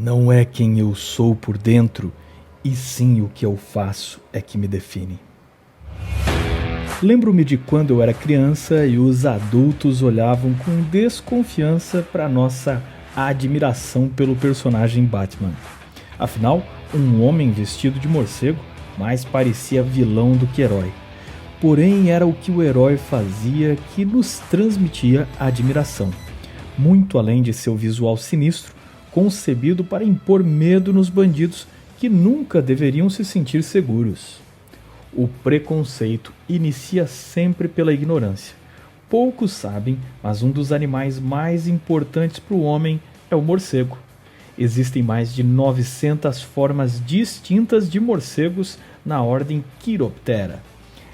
Não é quem eu sou por dentro, e sim o que eu faço é que me define. Lembro-me de quando eu era criança e os adultos olhavam com desconfiança para nossa admiração pelo personagem Batman. Afinal, um homem vestido de morcego mais parecia vilão do que herói. Porém, era o que o herói fazia que nos transmitia admiração. Muito além de seu visual sinistro, concebido para impor medo nos bandidos que nunca deveriam se sentir seguros. O preconceito inicia sempre pela ignorância. Poucos sabem, mas um dos animais mais importantes para o homem é o morcego. Existem mais de 900 formas distintas de morcegos na ordem Chiroptera.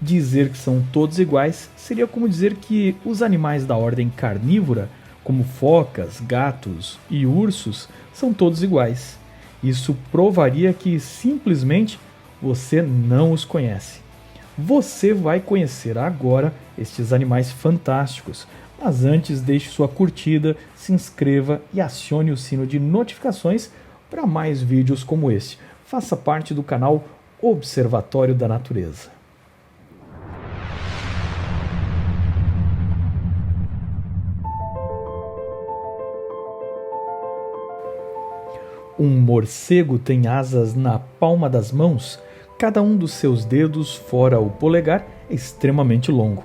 Dizer que são todos iguais seria como dizer que os animais da ordem carnívora, como focas, gatos e ursos, são todos iguais. Isso provaria que simplesmente você não os conhece. Você vai conhecer agora estes animais fantásticos, mas antes deixe sua curtida, se inscreva e acione o sino de notificações para mais vídeos como este. Faça parte do canal Observatório da Natureza. Um morcego tem asas na palma das mãos. Cada um dos seus dedos, fora o polegar, é extremamente longo.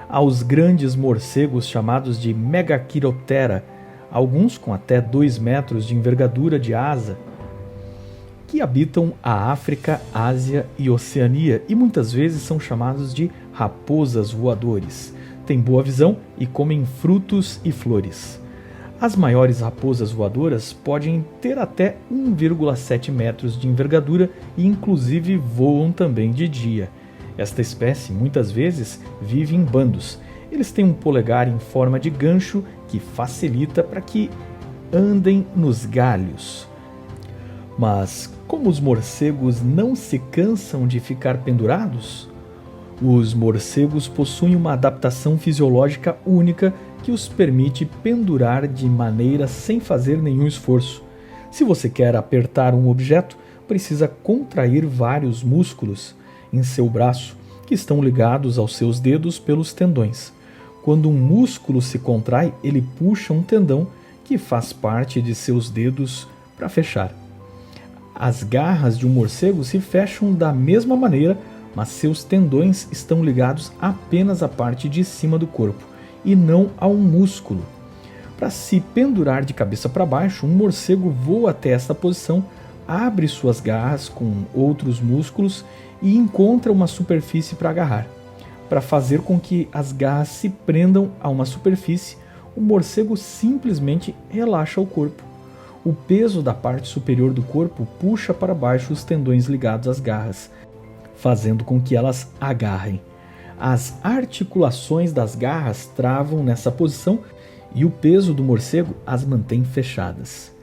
Há os grandes morcegos chamados de Megachiroptera, alguns com até 2 metros de envergadura de asa, que habitam a África, Ásia e Oceania e muitas vezes são chamados de raposas voadores. Têm boa visão e comem frutos e flores. As maiores raposas voadoras podem ter até 1,7 metros de envergadura e inclusive voam também de dia. Esta espécie muitas vezes vive em bandos. Eles têm um polegar em forma de gancho que facilita para que andem nos galhos. Mas como os morcegos não se cansam de ficar pendurados? Os morcegos possuem uma adaptação fisiológica única que os permite pendurar de maneira sem fazer nenhum esforço. Se você quer apertar um objeto, precisa contrair vários músculos em seu braço, que estão ligados aos seus dedos pelos tendões. Quando um músculo se contrai, ele puxa um tendão que faz parte de seus dedos para fechar. As garras de um morcego se fecham da mesma maneira, mas seus tendões estão ligados apenas à parte de cima do corpo e não a um músculo. Para se pendurar de cabeça para baixo, um morcego voa até esta posição, abre suas garras com outros músculos e encontra uma superfície para agarrar. Para fazer com que as garras se prendam a uma superfície, o morcego simplesmente relaxa o corpo. O peso da parte superior do corpo puxa para baixo os tendões ligados às garras, fazendo com que elas agarrem. As articulações das garras travam nessa posição e o peso do morcego as mantém fechadas.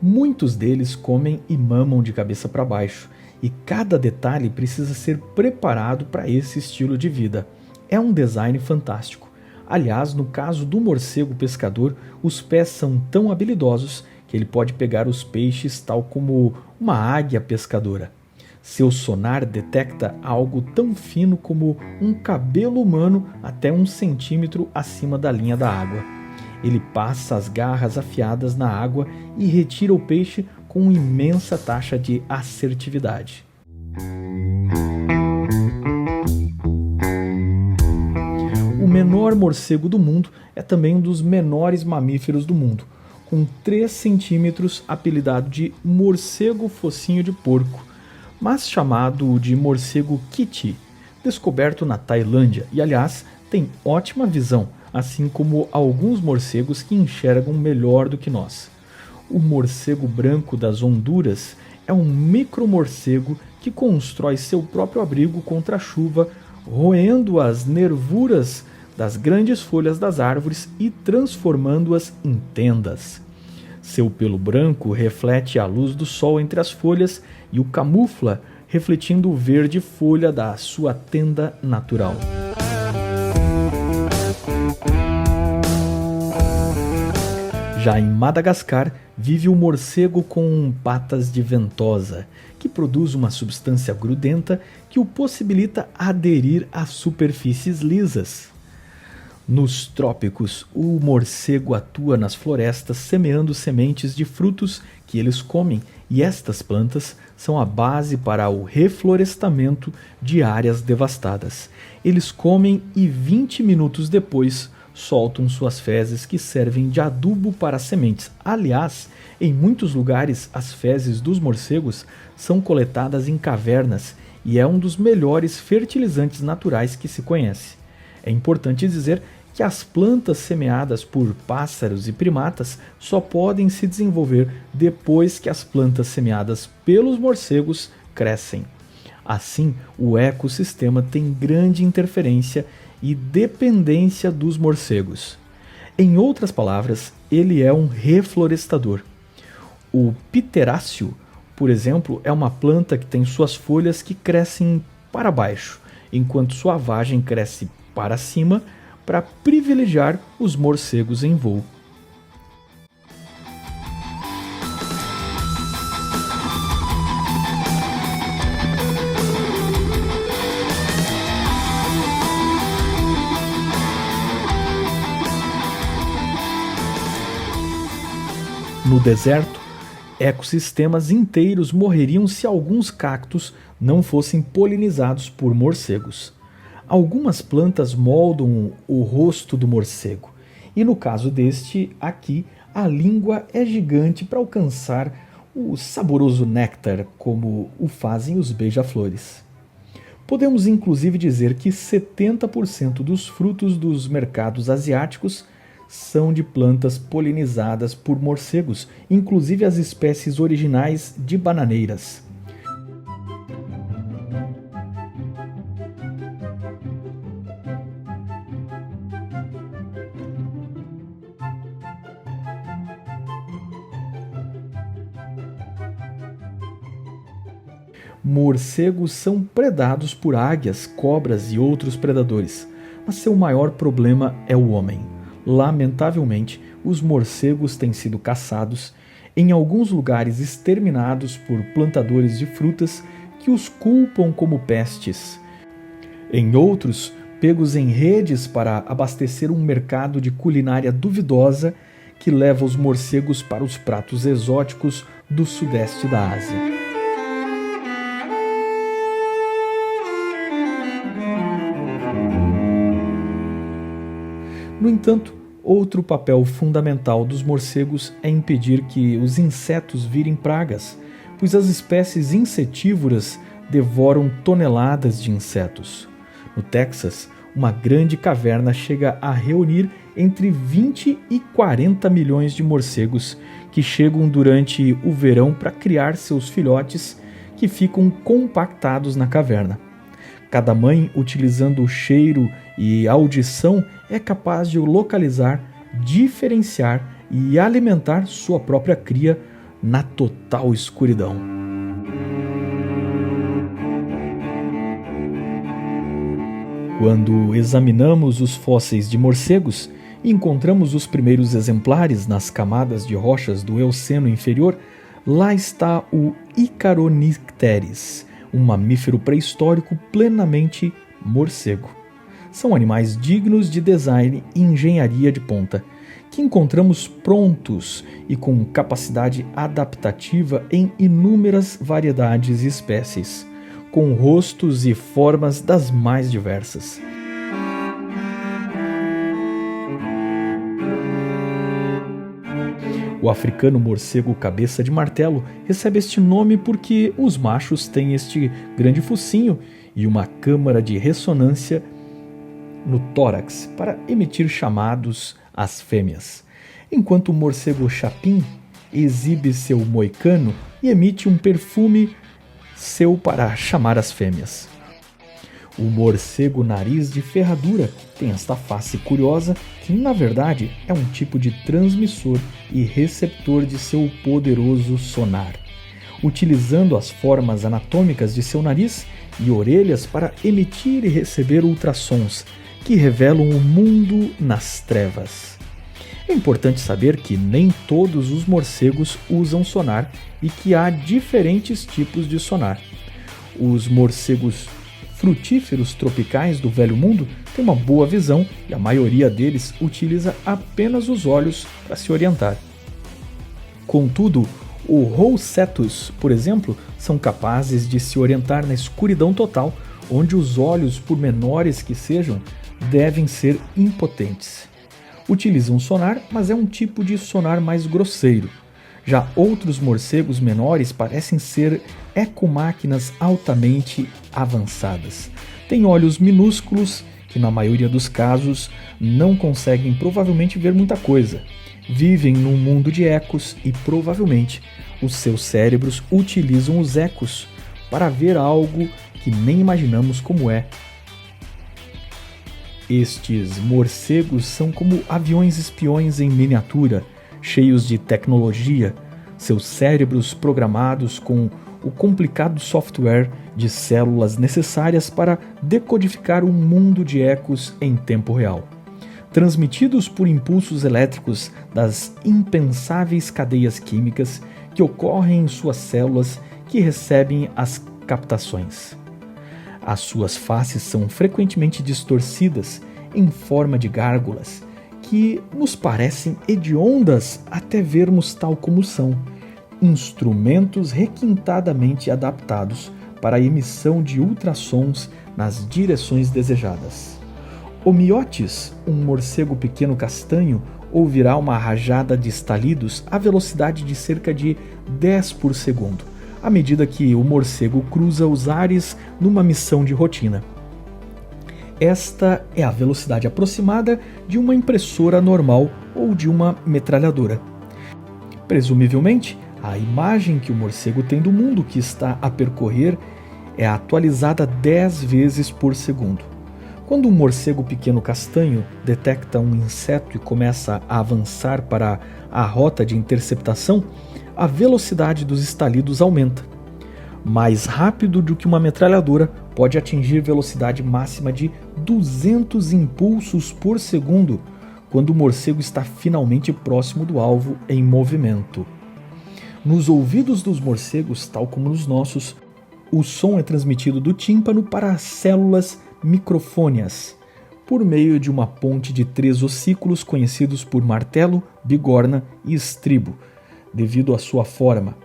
Muitos deles comem e mamam de cabeça para baixo, e cada detalhe precisa ser preparado para esse estilo de vida. É um design fantástico. Aliás, no caso do morcego pescador, os pés são tão habilidosos que ele pode pegar os peixes tal como uma águia pescadora. Seu sonar detecta algo tão fino como um cabelo humano até 1 centímetro acima da linha da água. Ele passa as garras afiadas na água e retira o peixe com imensa taxa de assertividade. O menor morcego do mundo é também um dos menores mamíferos do mundo, com 3 centímetros, apelidado de morcego focinho de porco, mas chamado de morcego Kiti, descoberto na Tailândia e, aliás, tem ótima visão, assim como alguns morcegos que enxergam melhor do que nós. O morcego branco das Honduras é um micromorcego que constrói seu próprio abrigo contra a chuva, roendo as nervuras das grandes folhas das árvores e transformando-as em tendas. Seu pelo branco reflete a luz do sol entre as folhas e o camufla, refletindo o verde folha da sua tenda natural. Já em Madagascar, vive o morcego com patas de ventosa, que produz uma substância grudenta que o possibilita aderir a superfícies lisas. Nos trópicos, o morcego atua nas florestas semeando sementes de frutos que eles comem, e estas plantas são a base para o reflorestamento de áreas devastadas. Eles comem e 20 minutos depois soltam suas fezes que servem de adubo para as sementes. Aliás, em muitos lugares as fezes dos morcegos são coletadas em cavernas e é um dos melhores fertilizantes naturais que se conhece. É importante dizer que as plantas semeadas por pássaros e primatas só podem se desenvolver depois que as plantas semeadas pelos morcegos crescem. Assim, o ecossistema tem grande interferência e dependência dos morcegos. Em outras palavras, ele é um reflorestador. O pteráceo, por exemplo, é uma planta que tem suas folhas que crescem para baixo, enquanto sua vagem cresce para cima para privilegiar os morcegos em voo. No deserto, ecossistemas inteiros morreriam se alguns cactos não fossem polinizados por morcegos. Algumas plantas moldam o rosto do morcego, e no caso deste aqui, a língua é gigante para alcançar o saboroso néctar, como o fazem os beija-flores. Podemos inclusive dizer que 70% dos frutos dos mercados asiáticos são de plantas polinizadas por morcegos, inclusive as espécies originais de bananeiras. Morcegos são predados por águias, cobras e outros predadores, mas seu maior problema é o homem. Lamentavelmente, os morcegos têm sido caçados, em alguns lugares exterminados por plantadores de frutas que os culpam como pestes. Em outros, pegos em redes para abastecer um mercado de culinária duvidosa que leva os morcegos para os pratos exóticos do sudeste da Ásia. No entanto, outro papel fundamental dos morcegos é impedir que os insetos virem pragas, pois as espécies insetívoras devoram toneladas de insetos. No Texas, uma grande caverna chega a reunir entre 20 e 40 milhões de morcegos que chegam durante o verão para criar seus filhotes que ficam compactados na caverna. Cada mãe, utilizando o cheiro e a audição, é capaz de localizar, diferenciar e alimentar sua própria cria na total escuridão. Quando examinamos os fósseis de morcegos e encontramos os primeiros exemplares nas camadas de rochas do Eoceno inferior, lá está o Icaronicteris, um mamífero pré-histórico plenamente morcego. São animais dignos de design e engenharia de ponta, que encontramos prontos e com capacidade adaptativa em inúmeras variedades e espécies, com rostos e formas das mais diversas. O africano morcego cabeça de martelo recebe este nome porque os machos têm este grande focinho e uma câmara de ressonância no tórax para emitir chamados às fêmeas, enquanto o morcego chapim exibe seu moicano e emite um perfume seu para chamar as fêmeas. O morcego nariz de ferradura tem esta face curiosa que, na verdade, é um tipo de transmissor e receptor de seu poderoso sonar, utilizando as formas anatômicas de seu nariz e orelhas para emitir e receber ultrassons que revelam o mundo nas trevas. É importante saber que nem todos os morcegos usam sonar e que há diferentes tipos de sonar. Os morcegos frutíferos tropicais do Velho Mundo têm uma boa visão e a maioria deles utiliza apenas os olhos para se orientar. Contudo, o Roucetus, por exemplo, são capazes de se orientar na escuridão total, onde os olhos, por menores que sejam, devem ser impotentes. Utilizam sonar, mas é um tipo de sonar mais grosseiro. Já outros morcegos menores parecem ser ecomáquinas altamente avançadas. Têm olhos minúsculos que, na maioria dos casos, não conseguem provavelmente ver muita coisa. Vivem num mundo de ecos e, provavelmente, os seus cérebros utilizam os ecos para ver algo que nem imaginamos como é. Estes morcegos são como aviões espiões em miniatura, cheios de tecnologia, seus cérebros programados com o complicado software de células necessárias para decodificar um mundo de ecos em tempo real, transmitidos por impulsos elétricos das impensáveis cadeias químicas que ocorrem em suas células que recebem as captações. As suas faces são frequentemente distorcidas em forma de gárgulas, que nos parecem hediondas até vermos tal como são, instrumentos requintadamente adaptados para a emissão de ultrassons nas direções desejadas. O Myotis, um morcego pequeno castanho, ouvirá uma rajada de estalidos à velocidade de cerca de 10 por segundo, à medida que o morcego cruza os ares numa missão de rotina. Esta é a velocidade aproximada de uma impressora normal ou de uma metralhadora. Presumivelmente, a imagem que o morcego tem do mundo que está a percorrer é atualizada 10 vezes por segundo. Quando um morcego pequeno castanho detecta um inseto e começa a avançar para a rota de interceptação, a velocidade dos estalidos aumenta. Mais rápido do que uma metralhadora, pode atingir velocidade máxima de 200 impulsos por segundo quando o morcego está finalmente próximo do alvo em movimento. Nos ouvidos dos morcegos, tal como nos nossos, o som é transmitido do tímpano para as células microfônias, por meio de uma ponte de 3 ossículos conhecidos por martelo, bigorna e estribo, devido à sua forma.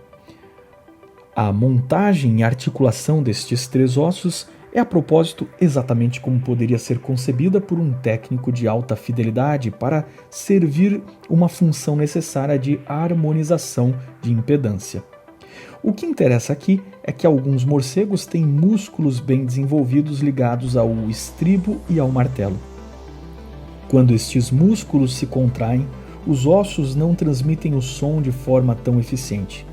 A montagem e articulação destes 3 ossos é a propósito exatamente como poderia ser concebida por um técnico de alta fidelidade para servir uma função necessária de harmonização de impedância. O que interessa aqui é que alguns morcegos têm músculos bem desenvolvidos ligados ao estribo e ao martelo. Quando estes músculos se contraem, os ossos não transmitem o som de forma tão eficiente.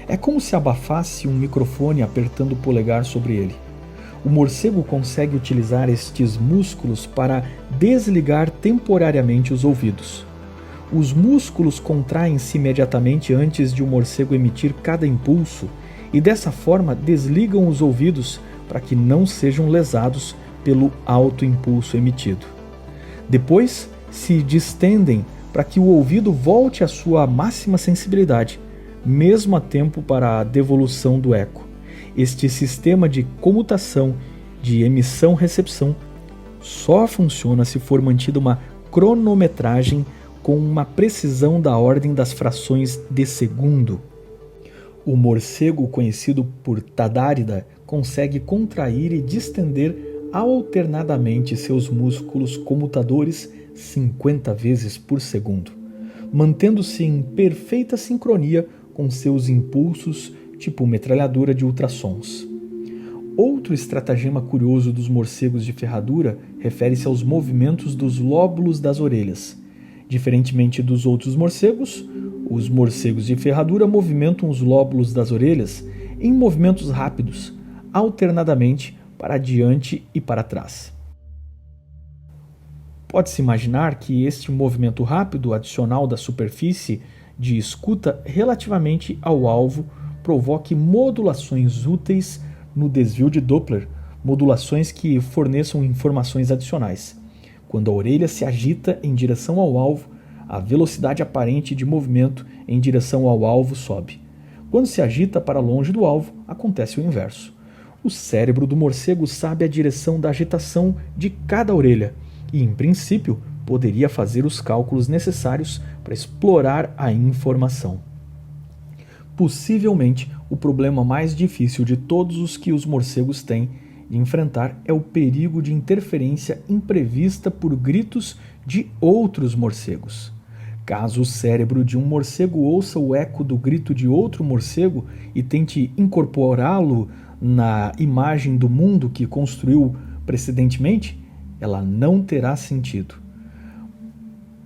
É como se abafasse um microfone apertando o polegar sobre ele. O morcego consegue utilizar estes músculos para desligar temporariamente os ouvidos. Os músculos contraem-se imediatamente antes de o morcego emitir cada impulso e dessa forma desligam os ouvidos para que não sejam lesados pelo alto impulso emitido. Depois se distendem para que o ouvido volte à sua máxima sensibilidade, mesmo a tempo para a devolução do eco. Este sistema de comutação de emissão-recepção só funciona se for mantida uma cronometragem com uma precisão da ordem das frações de segundo. O morcego, conhecido por Tadárida, consegue contrair e distender alternadamente seus músculos comutadores 50 vezes por segundo, mantendo-se em perfeita sincronia com seus impulsos, tipo metralhadora de ultrassons. Outro estratagema curioso dos morcegos de ferradura refere-se aos movimentos dos lóbulos das orelhas. Diferentemente dos outros morcegos, os morcegos de ferradura movimentam os lóbulos das orelhas em movimentos rápidos, alternadamente para diante e para trás. Pode-se imaginar que este movimento rápido adicional da superfície de escuta relativamente ao alvo provoque modulações úteis no desvio de Doppler, modulações que forneçam informações adicionais. Quando a orelha se agita em direção ao alvo, A velocidade aparente de movimento em direção ao alvo sobe. Quando se agita para longe do alvo, acontece o inverso. O cérebro do morcego sabe a direção da agitação de cada orelha e, em princípio, poderia fazer os cálculos necessários para explorar a informação. Possivelmente, o problema mais difícil de todos os que os morcegos têm de enfrentar é o perigo de interferência imprevista por gritos de outros morcegos. Caso o cérebro de um morcego ouça o eco do grito de outro morcego e tente incorporá-lo na imagem do mundo que construiu precedentemente, ela não terá sentido.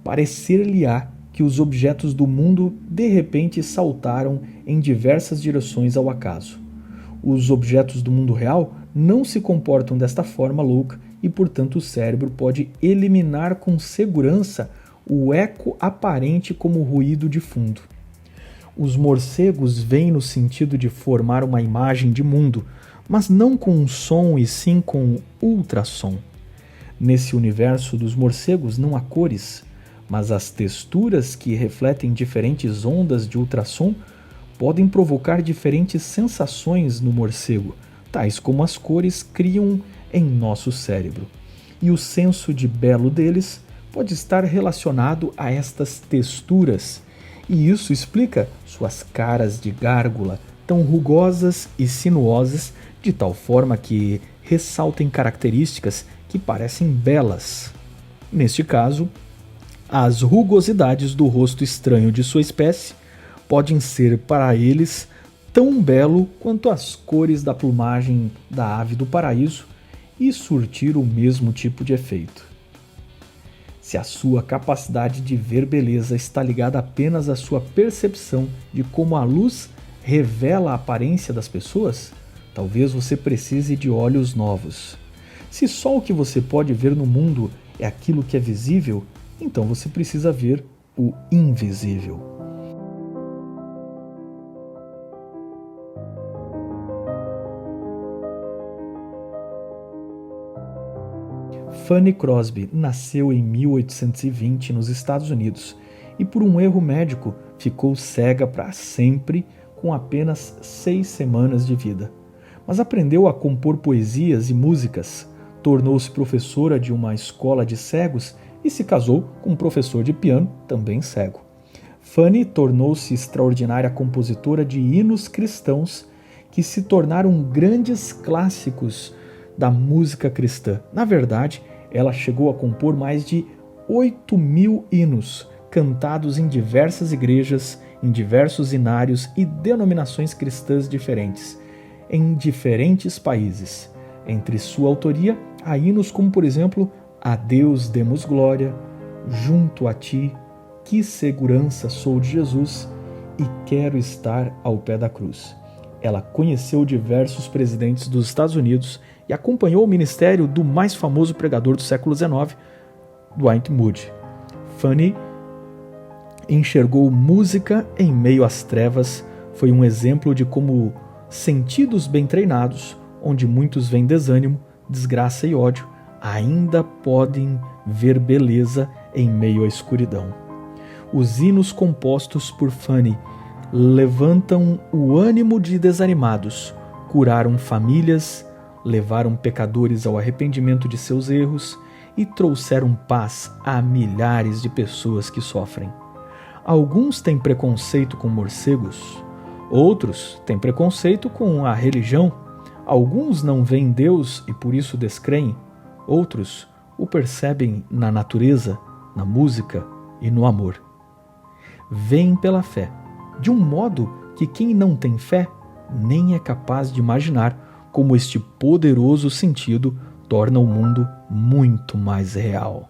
Parecer-lhe-á que os objetos do mundo de repente saltaram em diversas direções ao acaso. Os objetos do mundo real não se comportam desta forma louca e, portanto, o cérebro pode eliminar com segurança o eco aparente como ruído de fundo. Os morcegos veem no sentido de formar uma imagem de mundo, mas não com um som e sim com ultrassom. Nesse universo dos morcegos não há cores, mas as texturas que refletem diferentes ondas de ultrassom podem provocar diferentes sensações no morcego, tais como as cores criam em nosso cérebro. E o senso de belo deles pode estar relacionado a estas texturas, e isso explica suas caras de gárgula tão rugosas e sinuosas, de tal forma que ressaltem características que parecem belas. Neste caso, as rugosidades do rosto estranho de sua espécie podem ser para eles tão belo quanto as cores da plumagem da ave do paraíso e surtir o mesmo tipo de efeito. Se a sua capacidade de ver beleza está ligada apenas à sua percepção de como a luz revela a aparência das pessoas, talvez você precise de olhos novos. Se só o que você pode ver no mundo é aquilo que é visível, então você precisa ver o invisível. Fanny Crosby nasceu em 1820 nos Estados Unidos e, por um erro médico, ficou cega para sempre com apenas 6 semanas de vida. Mas aprendeu a compor poesias e músicas, tornou-se professora de uma escola de cegos e se casou com um professor de piano, também cego. Fanny tornou-se extraordinária compositora de hinos cristãos que se tornaram grandes clássicos da música cristã. Na verdade, ela chegou a compor mais de 8.000 hinos, cantados em diversas igrejas, em diversos inários e denominações cristãs diferentes, em diferentes países. Entre sua autoria, há hinos como, por exemplo, A Deus demos glória, Junto a ti, Que segurança sou de Jesus e Quero estar ao pé da cruz. Ela conheceu diversos presidentes dos Estados Unidos e acompanhou o ministério do mais famoso pregador do século XIX, Dwight Moody. Fanny enxergou música em meio às trevas, foi um exemplo de como sentidos bem treinados, onde muitos veem desânimo, desgraça e ódio, ainda podem ver beleza em meio à escuridão. Os hinos compostos por Fanny levantam o ânimo de desanimados, curaram famílias, levaram pecadores ao arrependimento de seus erros e trouxeram paz a milhares de pessoas que sofrem. Alguns têm preconceito com morcegos, outros têm preconceito com a religião, alguns não veem Deus e por isso descreem, outros o percebem na natureza, na música e no amor. Veem pela fé, de um modo que quem não tem fé nem é capaz de imaginar como este poderoso sentido torna o mundo muito mais real.